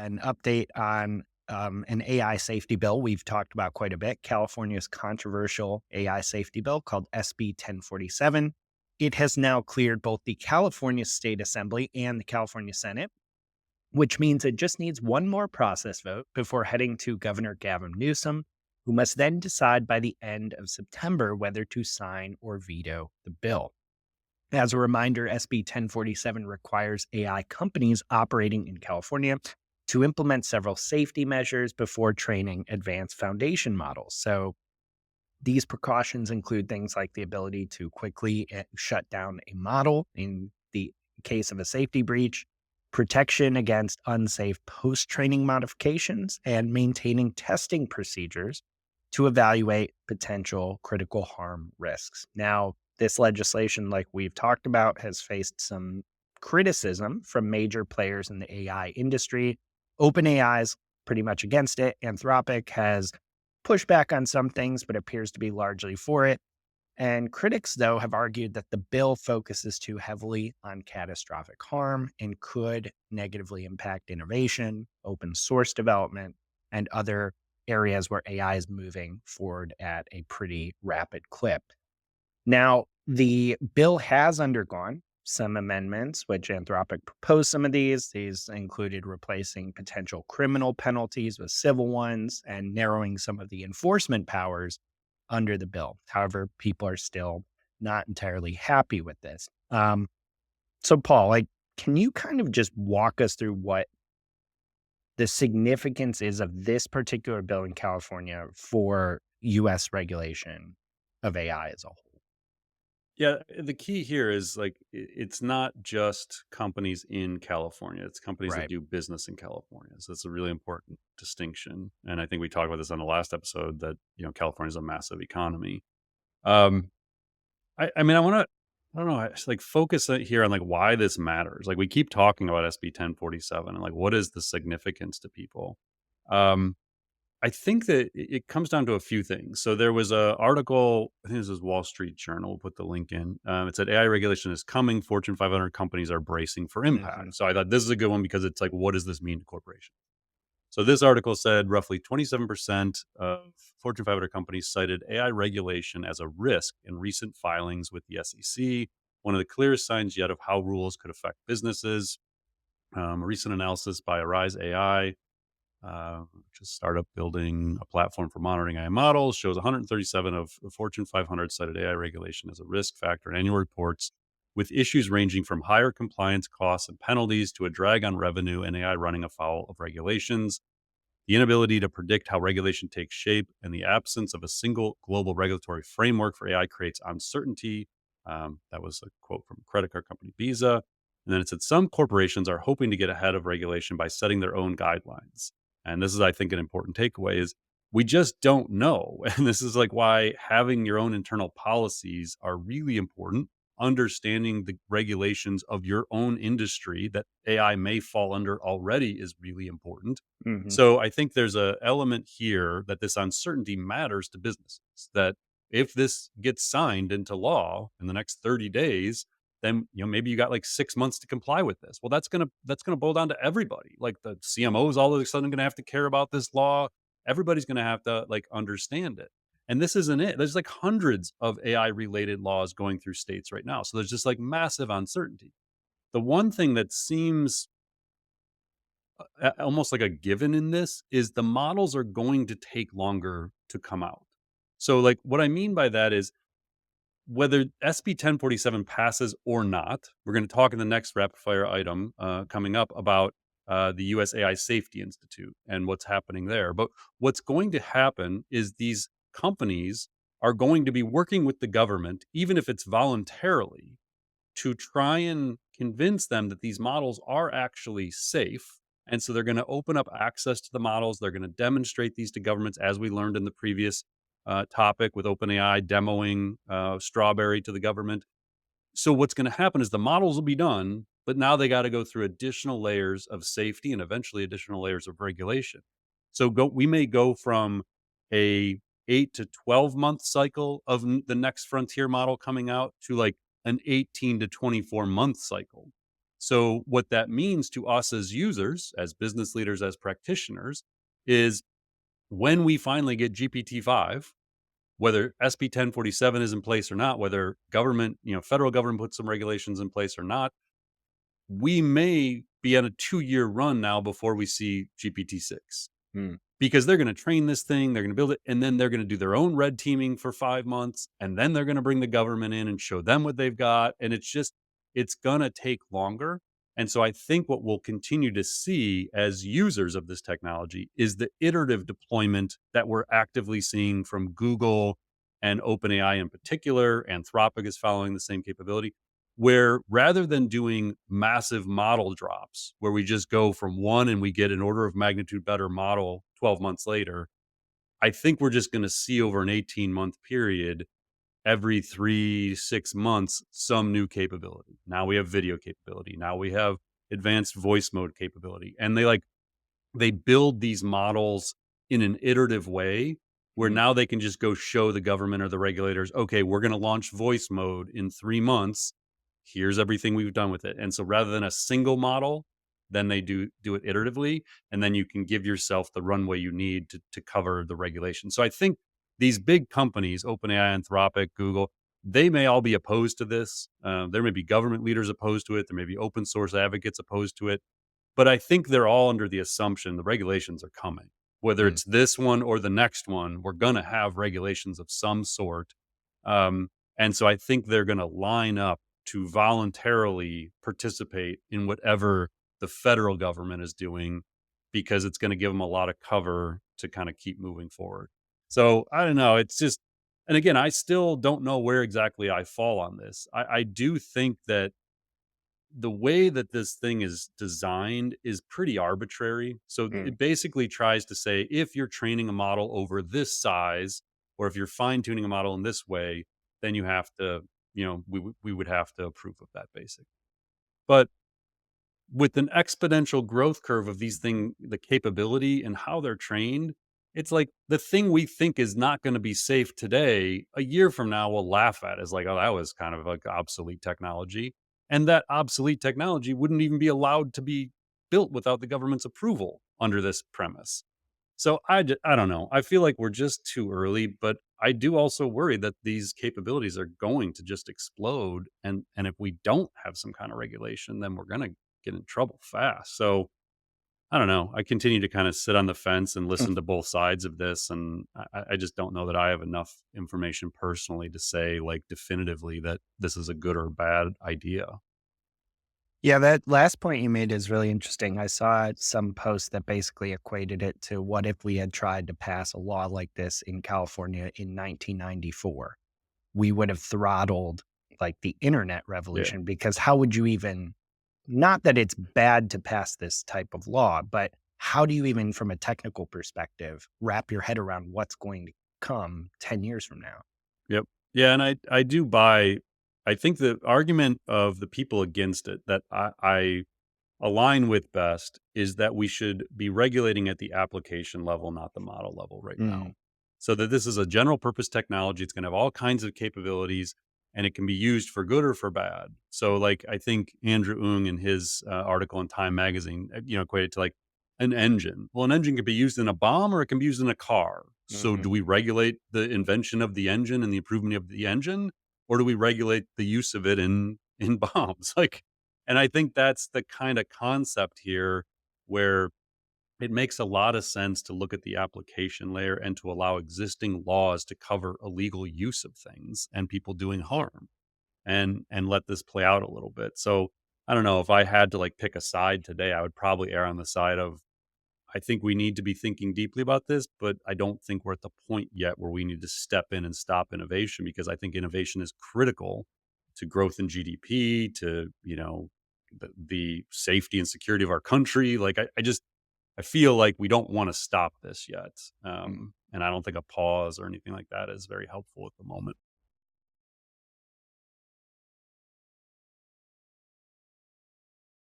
an update on an AI safety bill we've talked about quite a bit, California's controversial AI safety bill called SB 1047. It has now cleared both the California State Assembly and the California Senate, which means it just needs one more process vote before heading to Governor Gavin Newsom, who must then decide by the end of September whether to sign or veto the bill. As a reminder, SB 1047 requires AI companies operating in California to implement several safety measures before training advanced foundation models. So these precautions include things like the ability to quickly shut down a model in the case of a safety breach, protection against unsafe post training modifications, and maintaining testing procedures to evaluate potential critical harm risks. Now, this legislation, like we've talked about, has faced some criticism from major players in the AI industry. OpenAI is pretty much against it. Anthropic has pushed back on some things, but appears to be largely for it. And critics, though, have argued that the bill focuses too heavily on catastrophic harm and could negatively impact innovation, open source development, and other areas where AI is moving forward at a pretty rapid clip. Now, the bill has undergone some amendments, which Anthropic proposed some of these. These included replacing potential criminal penalties with civil ones and narrowing some of the enforcement powers under the bill. However, people are still not entirely happy with this. So, Paul, can you kind of just walk us through what the significance is of this particular bill in California for U.S. regulation of AI as a whole? Yeah, the key here is it's not just companies in California, it's companies that Right. do business in California. So that's a really important distinction. And I think we talked about this on the last episode that, California is a massive economy. Um I mean, I don't know, I just focus it here on why this matters. Like we keep talking about SB 1047 and what is the significance to people. Um I think that it comes down to a few things. So there was a article, I think this is Wall Street Journal, we'll put the link in. It said AI regulation is coming. Fortune 500 companies are bracing for Mhm. impact. So I thought this is a good one because it's what does this mean to corporations? So this article said roughly 27% of Fortune 500 companies cited AI regulation as a risk in recent filings with the SEC. One of the clearest signs yet of how rules could affect businesses. A recent analysis by Arise AI, which is a startup building a platform for monitoring AI models, shows 137 of the Fortune 500 cited AI regulation as a risk factor in annual reports, with issues ranging from higher compliance costs and penalties to a drag on revenue and AI running afoul of regulations. The inability to predict how regulation takes shape and the absence of a single global regulatory framework for AI creates uncertainty. That was a quote from credit card company Visa. And then it said some corporations are hoping to get ahead of regulation by setting their own guidelines. And this is, I think, an important takeaway is we just don't know. And this is why having your own internal policies are really important. Understanding the regulations of your own industry that AI may fall under already is really important. Mhm. So I think there's a element here that this uncertainty matters to businesses. That if this gets signed into law in the next 30 days, then maybe you got 6 months to comply with this. Well, that's gonna boil down to everybody. Like the CMOs all of a sudden gonna have to care about this law. Everybody's gonna have to understand it. And this isn't it. There's hundreds of AI related laws going through states right now. So there's just massive uncertainty. The one thing that seems almost like a given in this is the models are going to take longer to come out. So, what I mean by that is whether SB 1047 passes or not, we're going to talk in the next rapid fire item coming up about the US AI Safety Institute and what's happening there. But what's going to happen is these companies are going to be working with the government, even if it's voluntarily, to try and convince them that these models are actually safe. And so they're going to open up access to the models. They're going to demonstrate these to governments, as we learned in the previous topic with OpenAI demoing Strawberry to the government. So what's going to happen is the models will be done, but now they got to go through additional layers of safety and eventually additional layers of regulation. So we may go from a 8 to 12 month cycle of the next frontier model coming out to an 18 to 24 month cycle. So what that means to us as users, as business leaders, as practitioners, is when we finally get GPT-5, whether SB 1047 is in place or not, whether government, federal government puts some regulations in place or not, we may be on a 2-year run now before we see GPT-6, Mm. because they're going to train this thing, they're going to build it, and then they're going to do their own red teaming for 5 months, and then they're going to bring the government in and show them what they've got. And it's going to take longer. And so I think what we'll continue to see as users of this technology is the iterative deployment that we're actively seeing from Google and OpenAI in particular. Anthropic is following the same capability, where rather than doing massive model drops where we just go from one and we get an order of magnitude better model 12 months later, I think we're just going to see over an 18-month period, every 3 6 months, some new capability. Now we have video capability, now we have advanced voice mode capability, and they build these models in an iterative way where Mm. now they can just go show the government or the regulators, okay, we're going to launch voice mode in 3 months. Here's everything we've done with it. And so rather than a single model, then they do it iteratively. And then you can give yourself the runway you need to cover the regulation. So I think these big companies, OpenAI, Anthropic, Google, they may all be opposed to this. There may be government leaders opposed to it. There may be open source advocates opposed to it, but I think they're all under the assumption the regulations are coming. Whether Mm. it's this one or the next one, we're going to have regulations of some sort. Um, and so I think they're going to line up to voluntarily participate in whatever the federal government is doing, because it's going to give them a lot of cover to kind of keep moving forward. So I don't know. It's just, and again, I still don't know where exactly I fall on this. I do think that the way that this thing is designed is pretty arbitrary. So Mm. it basically tries to say if you're training a model over this size, or if you're fine tuning a model in this way, then you have to, we would have to approve of that basic. But with an exponential growth curve of these things, the capability and how they're trained, it's like the thing we think is not going to be safe today, a year from now, we'll laugh at as like, oh, that was kind of like obsolete technology. And that obsolete technology wouldn't even be allowed to be built without the government's approval under this premise. So I don't know. I feel like we're just too early, but I do also worry that these capabilities are going to just explode, and if we don't have some kind of regulation, then we're going to get in trouble fast. So I don't know. I continue to kind of sit on the fence and listen to both sides of this, and I just don't know that I have enough information personally to say like definitively that this is a good or bad idea. Yeah, that last point you made is really interesting. I saw some post that basically equated it to what if we had tried to pass a law like this in California in 1994? We would have throttled like the internet Yeah. revolution because how would you even, not that it's bad to pass this type of law, but how do you even, from a technical perspective, wrap your head around what's going to come 10 years from now? Yep. Yeah, and I do buy. I think the argument of the people against it that I align with best is that we should be regulating at the application level, not the model level right now. Mm. So that this is a general purpose technology. It's going to have all kinds of capabilities, and it can be used for good or for bad. So, like, I think Andrew Ng in his article in Time Magazine, equated to like an engine. Well, an engine can be used in a bomb or it can be used in a car. So, Mhm. do we regulate the invention of the engine and the improvement of the engine, or do we regulate the use of it in bombs? Like, and I think that's the kind of concept here where it makes a lot of sense to look at the application layer and to allow existing laws to cover illegal use of things and people doing harm, and let this play out a little bit. So I don't know, if I had to like pick a side today, I would probably err on the side of I think we need to be thinking deeply about this, but I don't think we're at the point yet where we need to step in and stop innovation, because I think innovation is critical to growth in GDP, to, the safety and security of our country. Like I feel like we don't want to stop this yet. Mm. And I don't think a pause or anything like that is very helpful at the moment.